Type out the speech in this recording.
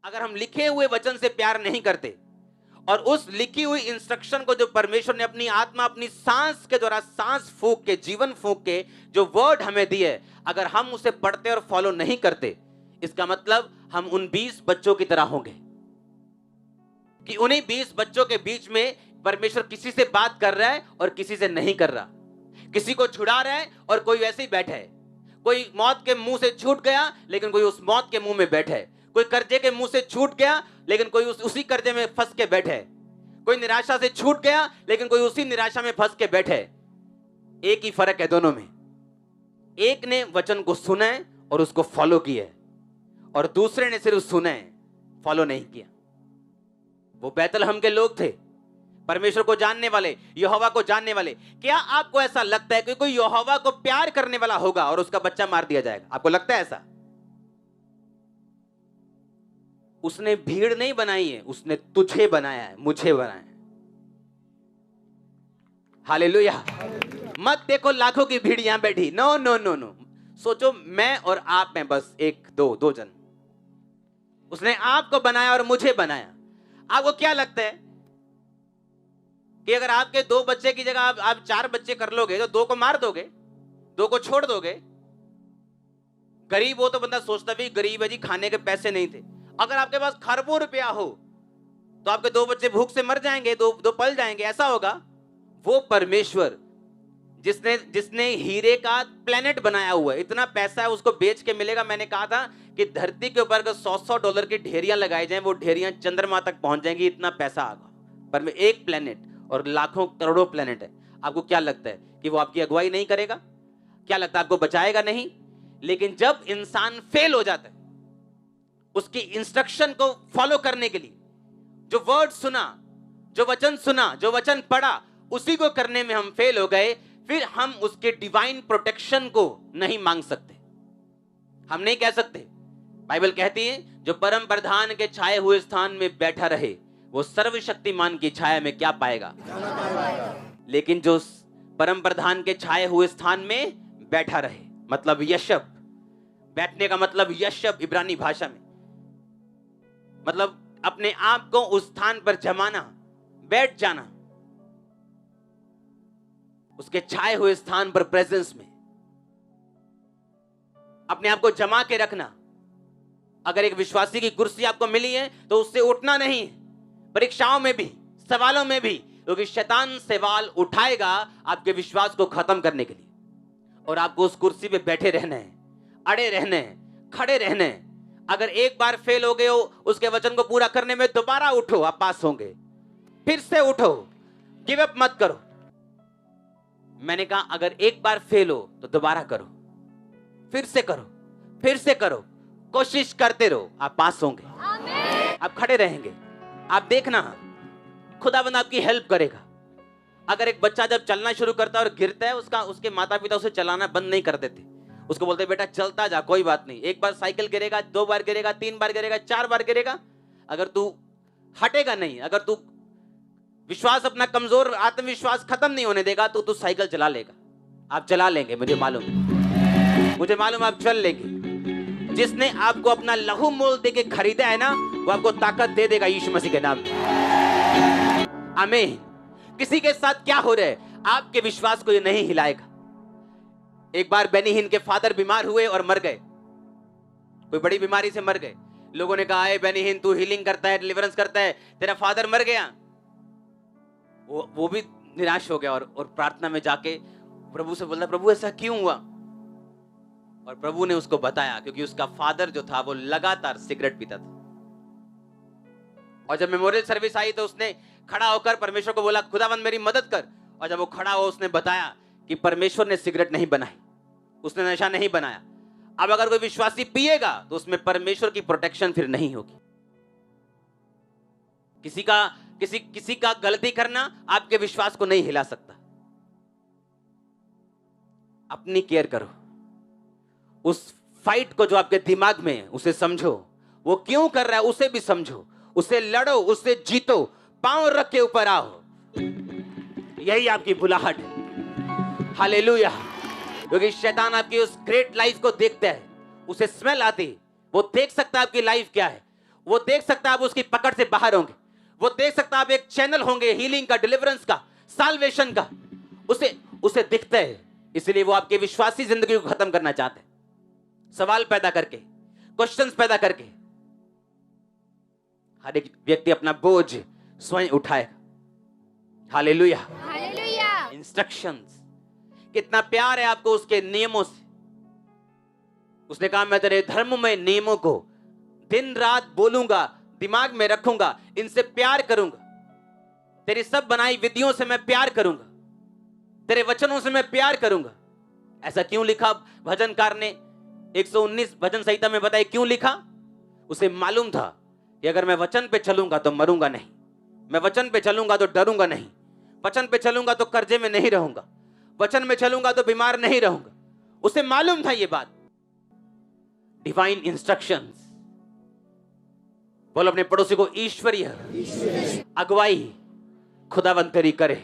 अगर हम लिखे हुए वचन से प्यार नहीं करते और उस लिखी हुई इंस्ट्रक्शन को जो परमेश्वर ने अपनी आत्मा अपनी सांस के द्वारा सांस फूंक के जीवन फूंक के जो वर्ड हमें दिए, अगर हम उसे पढ़ते और फॉलो नहीं करते, इसका मतलब हम उन 20 बच्चों की तरह होंगे कि उन्हीं 20 बच्चों के बीच में परमेश्वर किसी से बात कर रहा है और किसी से नहीं कर रहा, किसी को छुड़ा रहा है और कोई वैसे ही बैठा है, कोई मौत के मुंह से छूट गया लेकिन कोई उस मौत के मुंह में बैठा है, कोई कर्जे के मुंह से छूट गया लेकिन कोई उसी कर्जे में फंस के बैठे है, कोई निराशा से छूट गया लेकिन कोई उसी निराशा में फंस के बैठे है। एक ही फर्क है दोनों में, एक ने वचन को सुना है और उसको फॉलो किया है और दूसरे ने सिर्फ सुना है, फॉलो नहीं किया। वो बैतलहम के लोग थे, परमेश्वर को जानने वाले, यहोवा को जानने वाले। क्या आपको ऐसा लगता है कि कोई यहोवा को प्यार करने वाला होगा और उसका बच्चा मार दिया जाएगा? आपको लगता है ऐसा? उसने भीड़ नहीं बनाई है, उसने तुझे बनाया है, मुझे बनाया है। हालेलुया। मत देखो लाखों की भीड़ यहां बैठी, नो नो नो नो। सोचो मैं और आप में बस एक दो जन। उसने आपको बनाया और मुझे बनाया। आपको क्या लगता है कि अगर आपके 2 बच्चे की जगह आप 4 बच्चे कर लोगे तो 2 को मार दोगे, 2 को छोड़ दोगे? गरीब हो तो बंदा सोचता भी गरीब है जी, खाने के पैसे नहीं थे। अगर आपके पास खरबों रुपया हो तो आपके 2 बच्चे भूख से मर जाएंगे, दो पल जाएंगे, ऐसा होगा? वो परमेश्वर जिसने हीरे का प्लेनेट बनाया हुआ है, इतना पैसा है उसको बेच के मिलेगा। मैंने कहा था कि धरती के ऊपर अगर $100 की ढेरियां लगाई जाएं, वो ढेरियां चंद्रमा तक पहुंच जाएंगी, इतना पैसा आगा। पर में एक प्लेनेट और लाखों करोड़ों प्लेनेट है। आपको क्या लगता है कि वो आपकी अगुवाई नहीं करेगा? क्या लगता है आपको बचाएगा नहीं? लेकिन जब इंसान फेल हो जाता है उसकी इंस्ट्रक्शन को फॉलो करने के लिए, जो वर्ड सुना, जो वचन सुना, जो वचन पढ़ा, उसी को करने में हम फेल हो गए, फिर हम उसके डिवाइन प्रोटेक्शन को नहीं मांग सकते। हम नहीं कह सकते। बाइबल कहती है जो परम प्रधान के छाए हुए स्थान में बैठा रहे वो सर्वशक्तिमान की छाया में क्या पाएगा? लेकिन जो परम प्रधान के छाए हुए स्थान में बैठा रहे, मतलब यशब, बैठने का मतलब यशब इब्रानी भाषा में, मतलब अपने आप को उस स्थान पर जमाना, बैठ जाना, उसके छाए हुए स्थान पर, प्रेजेंस में अपने आप को जमा के रखना। अगर एक विश्वासी की कुर्सी आपको मिली है तो उससे उठना नहीं, परीक्षाओं में भी, सवालों में भी, क्योंकि शैतान सवाल उठाएगा आपके विश्वास को खत्म करने के लिए, और आपको उस कुर्सी पे बैठे रहना है, अड़े रहना है, खड़े रहना है। अगर एक बार फेल हो गए हो उसके वचन को पूरा करने में, दोबारा उठो, आप पास होंगे। फिर से उठो, गिव अप मत करो। मैंने कहा अगर एक बार फेल हो तो दोबारा करो, फिर से करो, फिर से करो, कोशिश करते रहो, आप पास होंगे, आप खड़े रहेंगे। आप देखना खुदावंद आपकी हेल्प करेगा। अगर एक बच्चा जब चलना शुरू करता है और गिरता है, उसके माता पिता उसे चलाना बंद नहीं कर देते, उसको बोलते बेटा चलता जा, कोई बात नहीं। एक बार साइकिल गिरेगा, 2 बार गिरेगा, 3 बार गिरेगा, 4 बार गिरेगा, अगर तू हटेगा नहीं, अगर तू विश्वास अपना कमजोर, आत्मविश्वास खत्म नहीं होने देगा तो तू साइकिल चला लेगा। आप चला लेंगे, मुझे मालूम आप चल लेंगे। जिसने आपको अपना लहू मोल देके खरीदा है ना, वो आपको ताकत दे देगा यीशु मसीह के नाम में। आमीन। किसी के साथ क्या हो रहा है, आपके विश्वास को ये नहीं हिलाएगा। एक बार बेनी हिन के फादर बीमार हुए और मर गए, कोई बड़ी बीमारी से मर गए। लोगों ने कहा बेनी हिन तू हीलिंग करता है, डिलीवरेंस करता है, तेरा फादर मर गया। वो भी निराश हो गया और प्रार्थना में जाके प्रभु से बोला प्रभु ऐसा क्यों हुआ? और प्रभु ने उसको बताया क्योंकि उसका फादर जो था वो लगातार सिगरेट पीता था। और जब मेमोरियल सर्विस आई तो उसने खड़ा होकर परमेश्वर को बोला खुदावंद मेरी मदद कर। और जब वो खड़ा हुआ उसने बताया कि परमेश्वर ने सिगरेट नहीं बनाई, उसने नशा नहीं बनाया। अब अगर कोई विश्वासी पिएगा तो उसमें परमेश्वर की प्रोटेक्शन फिर नहीं होगी। किसी का गलती करना आपके विश्वास को नहीं हिला सकता। अपनी केयर करो। उस फाइट को जो आपके दिमाग में है उसे समझो, वो क्यों कर रहा है उसे भी समझो, उसे लड़ो, उससे जीतो, पांव रख के ऊपर आओ। यही आपकी बुलाहट है। हालेलुया। क्योंकि शैतान आपकी उस ग्रेट लाइफ को देखता है, उसे स्मेल आती, वो देख सकता है आपकी लाइफ क्या है, वो देख सकता है आप उसकी पकड़ से बाहर होंगे, वो देख सकता है आप एक चैनल होंगे हीलिंग का, डिलीवरेंस का, साल्वेशन का। उसे दिखता है, इसलिए वो आपकी विश्वासी जिंदगी को खत्म करना चाहते हैं, सवाल पैदा करके, क्वेश्चंस पैदा करके। हर एक व्यक्ति अपना बोझ स्वयं उठाएगा। Hallelujah, hallelujah. इंस्ट्रक्शंस, कितना प्यार है आपको उसके नियमों से। उसने कहा मैं तेरे धर्ममय नियमों को दिन रात बोलूंगा, दिमाग में रखूंगा, इनसे प्यार करूंगा। तेरी सब बनाई विधियों से मैं प्यार करूंगा, तेरे वचनों से मैं प्यार करूंगा। ऐसा क्यों लिखा भजनकार ने 119 भजन संहिता में? बताइए क्यों लिखा? उसे मालूम था कि अगर मैं वचन पे चलूंगा तो मरूंगा नहीं, मैं वचन पे चलूंगा तो डरूंगा नहीं, वचन पे चलूंगा तो कर्जे में नहीं रहूंगा, वचन में चलूंगा तो बीमार नहीं रहूंगा। उसे मालूम था ये बात। Divine instructions. बोलो अपने पड़ोसी को, ईश्वरीय अगुवाई खुदावंद तेरी करे।